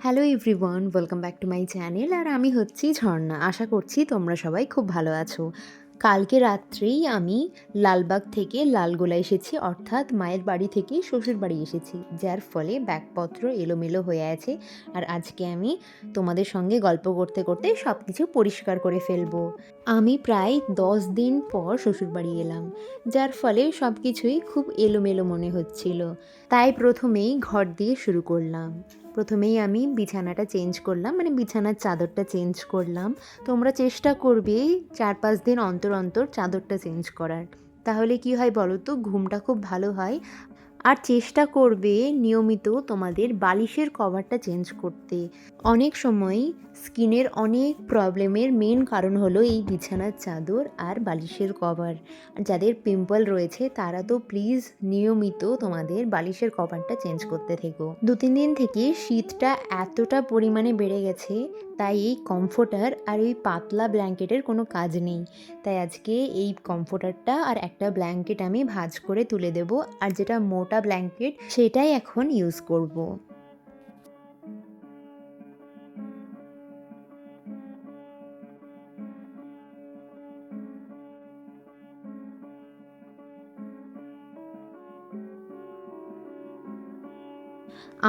Hello everyone, welcome back to my channel. আর আমি হচ্ছি ঝর্ণা। আশা করছি তোমরা সবাই খুব ভালো আছো। কালকে রাত্রেই আমি লালবাগ থেকে লালগোলা এসেছি, অর্থাৎ মায়ের বাড়ি থেকে শ্বশুর বাড়ি এসেছি, যার ফলে ব্যাগপত্র এলোমেলো হয়ে আছে। আর আজকে আমি তোমাদের সঙ্গে গল্প করতে করতে সব কিছু পরিষ্কার করে ফেলবো। আমি প্রায় 10 দিন পর শ্বশুর বাড়ি এলাম, যার ফলে সব কিছুই খুব এলোমেলো মনে হচ্ছিল। তাই প্রথমেই ঘর দিয়ে শুরু করলাম। প্রথমেই আমি বিছানাটা চেঞ্জ করলাম, মানে বিছানার চাদরটা চেঞ্জ করলাম। তোমরা চেষ্টা করবে 4-5 দিন অন্তর অন্তর চাদরটা চেঞ্জ করার, তাহলে কি হয় বলো তো, ঘুমটা খুব ভালো হয়। আর চেষ্টা করবে নিয়মিত তোমাদের বালিশের কভারটা চেঞ্জ করতে। অনেক সময় স্কিনের অনেক প্রবলেমের মেন কারণ হলো এই বিছানার চাদর আর বালিশের কভার। যাদের পিম্পল রয়েছে তারা তো প্লিজ নিয়মিত তোমাদের বালিশের কভারটা চেঞ্জ করতে থেকো। 2-3 দিন থেকে শীতটা এতটা পরিমাণে বেড়ে গেছে, তাই এই কমফোর্টার আর ওই পাতলা ব্ল্যাঙ্কেটের কোনো কাজ নেই। তাই আজকে এই কমফোর্টারটা আর একটা ব্ল্যাঙ্কেট আমি ভাঁজ করে তুলে দেব, আর যেটা মোটা ব্ল্যাঙ্কেট সেটাই এখন ইউজ করব।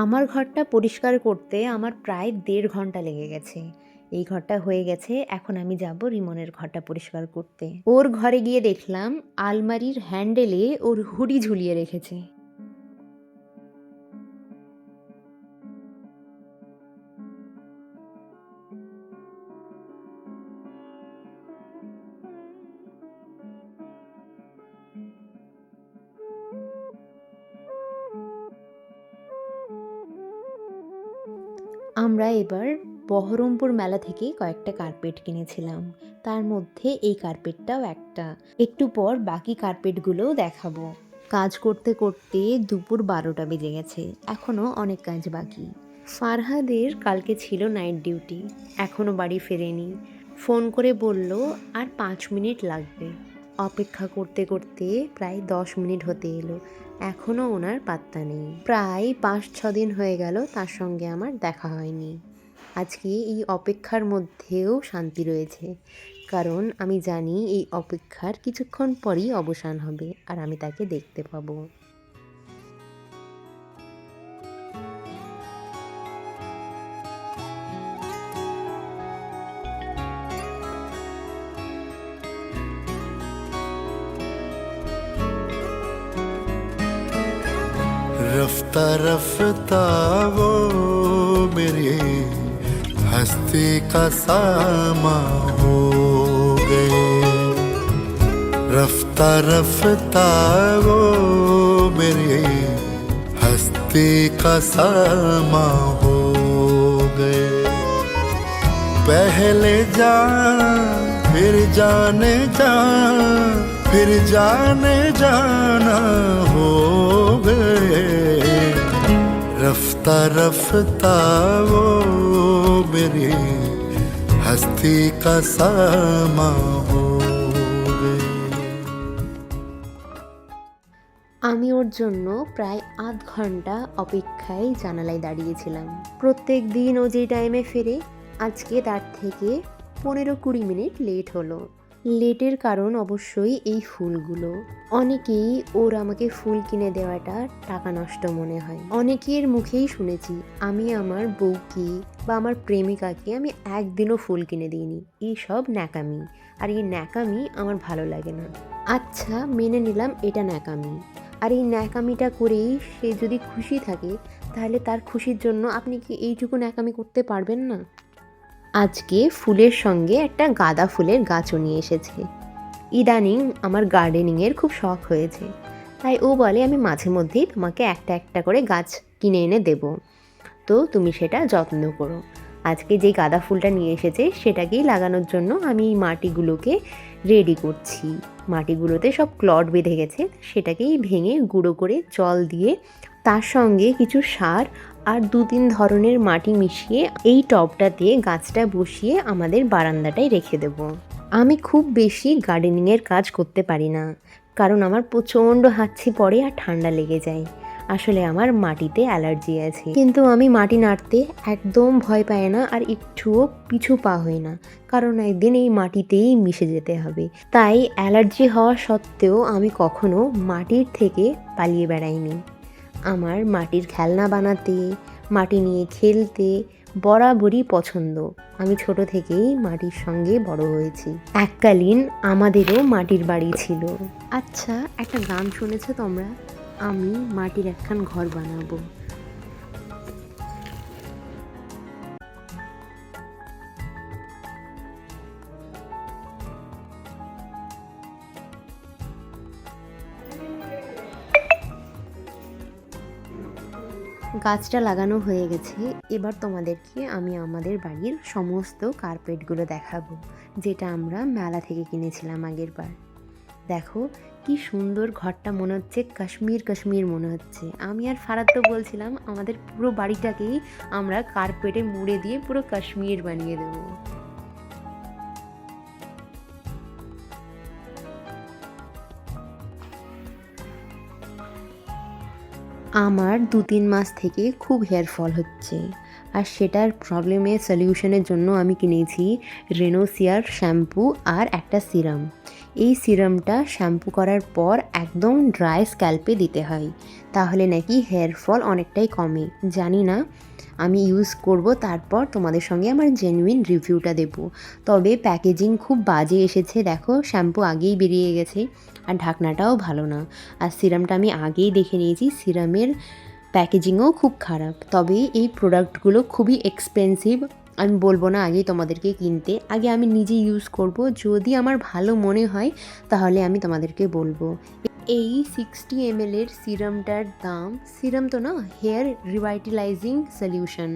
আমার ঘরটা পরিষ্কার করতে আমার প্রায় 1.5 ঘন্টা লেগে গেছে। এই ঘরটা হয়ে গেছে, এখন আমি যাব রিমনের ঘরটা পরিষ্কার করতে। ওর ঘরে গিয়ে দেখলাম আলমারির হ্যান্ডেলে ওর হুডি ঝুলিয়ে রেখেছে। আমরা এবার বহরমপুর মেলা থেকে কয়েকটা কার্পেট কিনেছিলাম, তার মধ্যে এই কার্পেটটাও একটা। একটু পর বাকি কার্পেটগুলোও দেখাবো। কাজ করতে করতে দুপুর 12টা বেজে গেছে, এখনও অনেক কাজ বাকি। ফারহাদের কালকে ছিল নাইট ডিউটি, এখনও বাড়ি ফেরেনি। ফোন করে বলল আর 5 মিনিট লাগবে। অপেক্ষা করতে করতে প্রায় 10 মিনিট হতে এলো, এখনও ওনার পাত্তা নেই। প্রায় 5-6 দিন হয়ে গেল তার সঙ্গে আমার দেখা হয়নি। আজকে এই অপেক্ষার মধ্যেও শান্তি রয়েছে, কারণ আমি জানি এই অপেক্ষার কিছুক্ষণ পরই অবসান হবে আর আমি তাকে দেখতে পাবো। रफ्ता रफ्ता वो मेरी हस्ती का सामा हो गए। रफ्ता रफ्ता वो मेरी हस्ती का सामा हो गए। पहले जान फिर जाने जान फिर जाने जाना हो गए। रफ्ता रफ्ता वो मेरी हस्ती का सामा हो गए। আমি ওর জন্য প্রায় 1/2 ঘন্টা অপেক্ষায় জানালায় দাঁড়িয়েছিলাম। প্রত্যেক দিন ও যে টাইমে ফেরে, আজকে তার থেকে 15-20 মিনিট লেট হলো। লেটের কারণ অবশ্যই এই ফুলগুলো। অনেকেই ওর আমাকে ফুল কিনে দেওয়াটা টাকা নষ্ট মনে হয়। অনেকের মুখেই শুনেছি আমি আমার বউকে বা আমার প্রেমিকাকে আমি একদিনও ফুল কিনে দিইনি। এই সব ন্যাকামি, আর এই ন্যাকামি আমার ভালো লাগে না। আচ্ছা, মেনে নিলাম এটা ন্যাকামি, আর এই ন্যাকামিটা করেই সে যদি খুশি থাকে, তাহলে তার খুশির জন্য আপনি কি এইটুকু ন্যাকামি করতে পারবেন না? আজকে ফুলের সঙ্গে একটা গাঁদা ফুলের গাছও নিয়ে এসেছে। ইদানিং আমার গার্ডেনিংয়ের খুব শখ হয়েছে, তাই ও বলে আমি মাঝে মধ্যেই তোমাকে একটা একটা করে গাছ কিনে এনে দেব, তো তুমি সেটা যত্ন করো। আজকে যে গাঁদা ফুলটা নিয়ে এসেছে সেটাকেই লাগানোর জন্য আমি এই মাটিগুলোকে রেডি করছি। মাটিগুলোতে সব ক্লড বেঁধে গেছে, সেটাকেই ভেঙে গুঁড়ো করে জল দিয়ে তার সঙ্গে কিছু সার আর 2-3 ধরনের মাটি মিশিয়ে এই টবটাতে গাছটা বসিয়ে আমাদের বারান্দাটায় রেখে দেব। আমি খুব বেশি গার্ডেনিংয়ের কাজ করতে পারি না, কারণ আমার প্রচণ্ড হাঁচি পড়ে আর ঠান্ডা লেগে যায়। আসলে আমার মাটিতে অ্যালার্জি আছে, কিন্তু আমি মাটি নাড়তে একদম ভয় পাই না আর একটুও পিছু পা হই না, কারণ একদিন এই মাটিতেই মিশে যেতে হবে। তাই অ্যালার্জি হওয়া সত্ত্বেও আমি কখনো মাটির থেকে পালিয়ে বেড়াইনি। আমার মাটির খেলনা বানাতে, মাটি নিয়ে খেলতে বরাবরই পছন্দ। আমি ছোট থেকেই মাটির সঙ্গে বড় হয়েছি। এককালীন আমাদেরও মাটির বাড়ি ছিল। আচ্ছা, একটা গান শুনেছো তোমরা? আমি মাটির একখান ঘর বানাবো। গাছটা লাগানো হয়ে গেছে। এবার তোমাদেরকে আমি আমাদের বাড়ির সমস্ত কার্পেটগুলো দেখাবো, যেটা আমরা মেলা থেকে কিনেছিলাম আগের বার। দেখো কি সুন্দর ঘরটা, মনে হচ্ছে কাশ্মীর কাশ্মীর মনে হচ্ছে। আমি আর ফারাদ তো বলছিলাম আমাদের পুরো বাড়িটাকেই আমরা কার্পেটে মুড়ে দিয়ে পুরো কাশ্মীর বানিয়ে দেবো। আমার 2-3 মাস থেকে খুব হেয়ার ফল হচ্ছে, আর সেটার প্রবলেমের সলিউশনের জন্য আমি কিনেছি রেনোসিয়ার শ্যাম্পু আর একটা সিরাম। এই সিরামটা শ্যাম্পু করার পর একদম ড্রাই স্ক্যাল্পে দিতে হয়, তাহলে নাকি হেয়ার ফল অনেকটাই কমে। জানি না, আমি ইউজ করব, তারপর তোমাদের সঙ্গে আমার জেনুইন রিভিউটা দেব। তবে প্যাকেজিং খুব বাজে এসেছে, দেখো শ্যাম্পু আগেই বেরিয়ে গেছে আর ঢাকনাটাও ভালো না। আর সিরামটা আমি আগেই দেখে নিয়েছি, সিরামের প্যাকেজিংও খুব খারাপ। তবে এই প্রোডাক্টগুলো খুবই এক্সপেন্সিভ। আমি বলবো না আগেই তোমাদেরকে কিনতে, আগে আমি নিজে ইউজ করব, যদি আমার ভালো মনে হয় তাহলে আমি তোমাদেরকে বলবো। এই 60 ml এর সিরামটার দাম, সিরাম তো না, হেয়ার রিভাইটালাইজিং সলিউশন,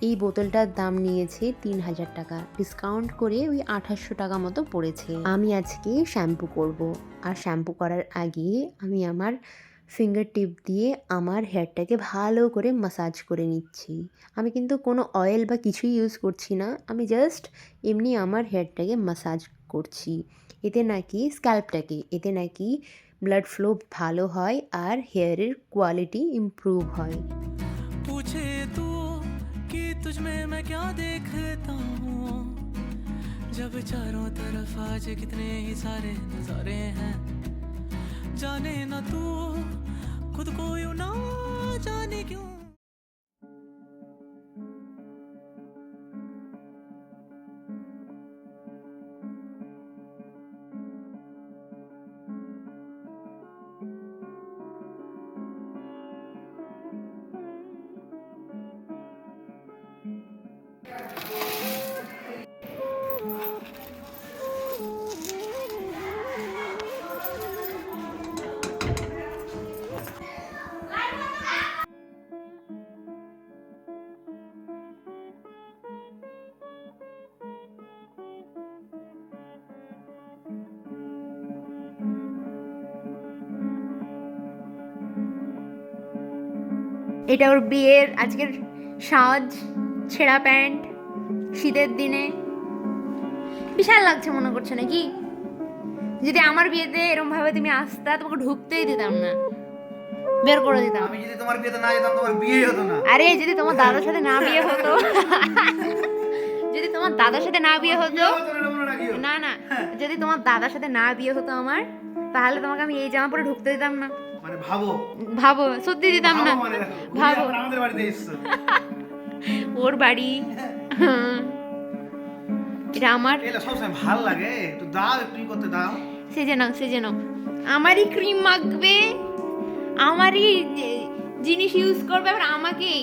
এই বোতলটার দাম নিয়েছে 3000 টাকা, ডিসকাউন্ট করে ওই 2800 টাকা মতো পড়েছে। আমি আজকে শ্যাম্পু করব, আর শ্যাম্পু করার আগে আমি আমার ফিঙ্গার টিপ দিয়ে আমার হেয়ারটাকে ভালো করে মাসাজ করে নিচ্ছি। আমি কিন্তু কোনো অয়েল বা কিছুই ইউজ করছি না, আমি জাস্ট এমনি আমার হেয়ারটাকে মাসাজ করছি। এতে নাকি ব্লাড ফ্লো ভালো হয় আর হেয়ারের কোয়ালিটি ইমপ্রুভ হয়। पूछे तू कि तुझ में मैं क्या देखता हूँ, जब चारों तरफ आज कितने ही सारे नजारे हैं, जाने ना तू खुद को यूं ना जाने क्यों। এটা ওর বিয়ের আজকের সাজ, ছেঁড়া প্যান্ট, শীতের দিনে বিশাল লাগছে মনে করছো নাকি? যদি আমার বিয়েতে এরকম ভাবে তুমি আসতা, তোমাকে ঢুকতেই দিতাম না, বের করে দিতাম। আমি যদি তোমার বিয়েতে না যেতাম তোমার বিয়ে হতো না। আরে যদি তোমার দাদার সাথে না বিয়ে হতো যদি তোমার দাদার সাথে না বিয়ে হতো, না না, যদি তোমার দাদার সাথে না বিয়ে হতো আমার, তাহলে তোমাকে আমি এই জামা পরে ঢুকতে দিতাম না। মানে ভাবো ভাবো, সত্যি দিতাম না। মানে দেখো, ভাবো তুমি আমাদের বাড়িতে এসেছো। ওর বাড়ি, এটা আমার। এটা সবসময় ভালো লাগে, একটু দাও, একটু করতে দাও। সেজে নাও। আমারই ক্রিম মাখবে, আমারই জিনিস ইউজ করবে, আবার আমাকেই।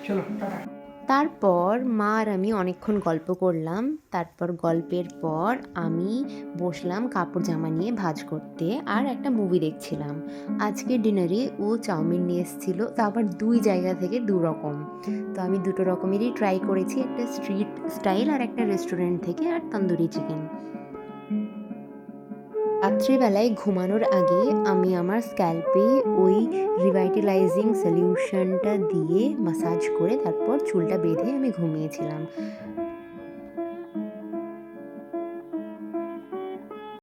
চলো টাটা। তারপর মা আর আমি অনেকক্ষণ গল্প করলাম। তারপর গল্পের পর আমি বসলাম কাপড় জামা নিয়ে ভাঁজ করতে আর একটা মুভি দেখছিলাম। আজকে ডিনারে ও চাউমিন নিয়ে এসেছিলো, তা আবার 2 জায়গা থেকে 2 রকম। তো আমি 2 রকমেরই ট্রাই করেছি, একটা স্ট্রিট স্টাইল আর একটা রেস্টুরেন্ট থেকে, আর তন্দুরি চিকেন। রাত্রিবেলায় ঘুমানোর আগে আমি আমার স্ক্যাল্পে ওই রিভাইটালাইজিং সলিউশনটা দিয়ে মাসাজ করে তারপর চুলটা বেঁধে আমি ঘুমিয়েছিলাম।